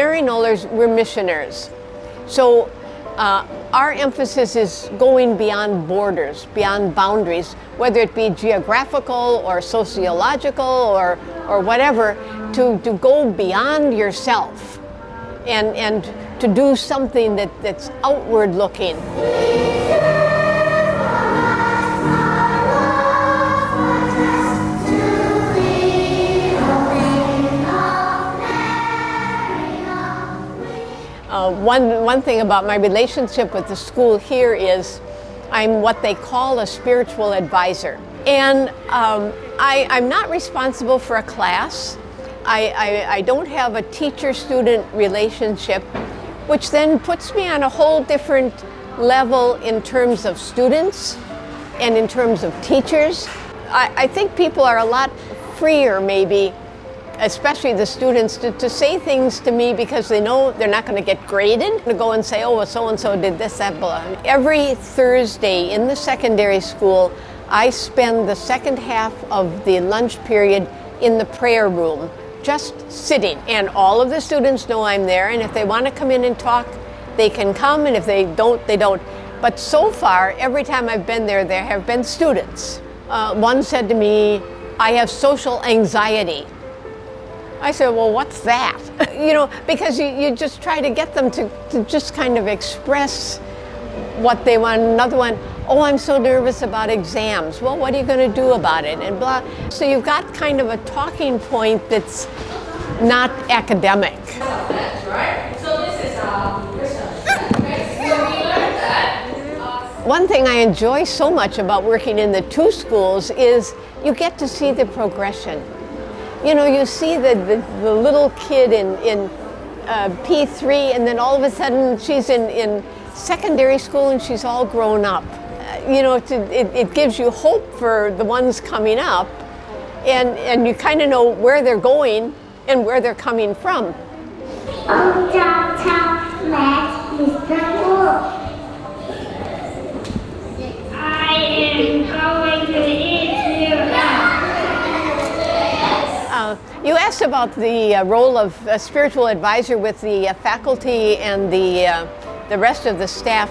Maryknollers, we're missioners. So our emphasis is going beyond borders, beyond boundaries, whether it be geographical or sociological or whatever, to go beyond yourself and to do something that's outward looking. One thing about my relationship with the school here is I'm what they call a spiritual advisor. And I'm not responsible for a class. I don't have a teacher-student relationship, which then puts me on a whole different level in terms of students and in terms of teachers. I think people are a lot freer, maybe, especially the students, to say things to me because they know they're not going to get graded. To go and say, oh, well, so-and-so did this, that, blah. Every Thursday in the secondary school, I spend the second half of the lunch period in the prayer room, just sitting. And all of the students know I'm there, and if they want to come in and talk, they can come, and if they don't, they don't. But so far, every time I've been there have been students. One said to me, I have social anxiety. I said, well, what's that? You know, because you just try to get them to just kind of express what they want. Another one, oh, I'm so nervous about exams. Well, what are you going to do about it? And blah. So you've got kind of a talking point that's not academic. That's right. So this is okay. So we learned that. One thing I enjoy so much about working in the two schools is you get to see the progression. You know, you see the little kid in P3, and then all of a sudden she's in secondary school and she's all grown up. You know, it gives you hope for the ones coming up, and you kind of know where they're going and where they're coming from. I am going to eat you. You asked about the role of a spiritual advisor with the faculty and the rest of the staff.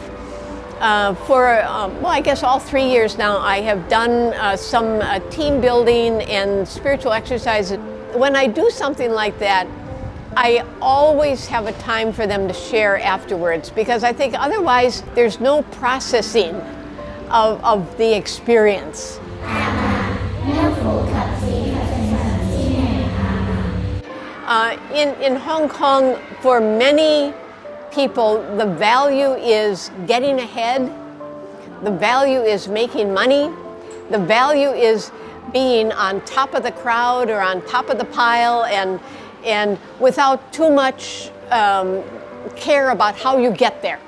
Well, I guess all 3 years now, I have done some team building and spiritual exercises. When I do something like that, I always have a time for them to share afterwards, because I think otherwise there's no processing of the experience. In Hong Kong, for many people, the value is getting ahead, the value is making money, the value is being on top of the crowd or on top of the pile, and without too much care about how you get there.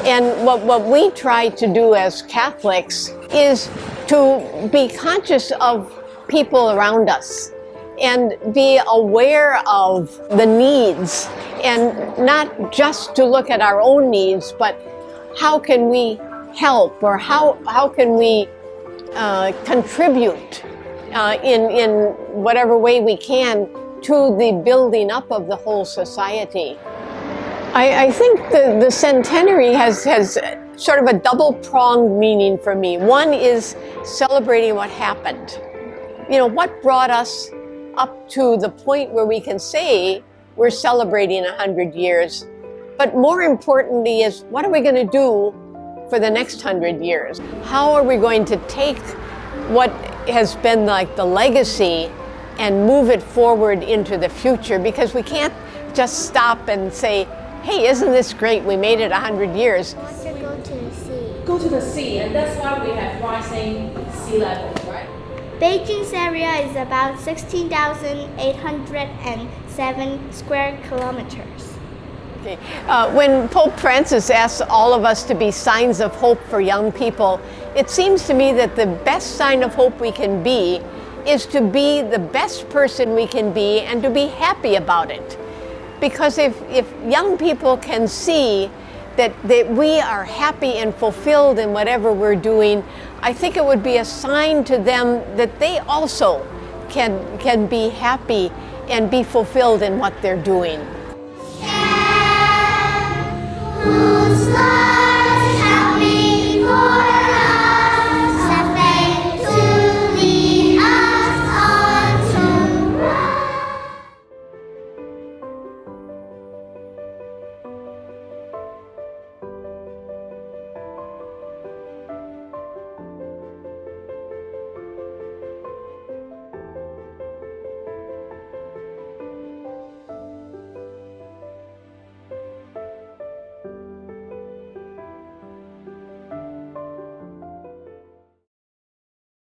And what we try to do as Catholics is to be conscious of people around us and be aware of the needs, and not just to look at our own needs, but how can we help, or how can we contribute in whatever way we can to the building up of the whole society. I think the centenary has sort of a double-pronged meaning for me. One is celebrating what happened. You know, what brought us up to the point where we can say we're celebrating 100 years. But more importantly is, what are we going to do for the next 100 years? How are we going to take what has been like the legacy and move it forward into the future? Because we can't just stop and say, hey, isn't this great? We made it 100 years. To go to the sea. Go to the sea, and that's why we have rising sea levels, right? Beijing's area is about 16,807 square kilometers. Okay. When Pope Francis asks all of us to be signs of hope for young people, it seems to me that the best sign of hope we can be is to be the best person we can be and to be happy about it. Because if young people can see that we are happy and fulfilled in whatever we're doing, I think it would be a sign to them that they also can be happy and be fulfilled in what they're doing. Most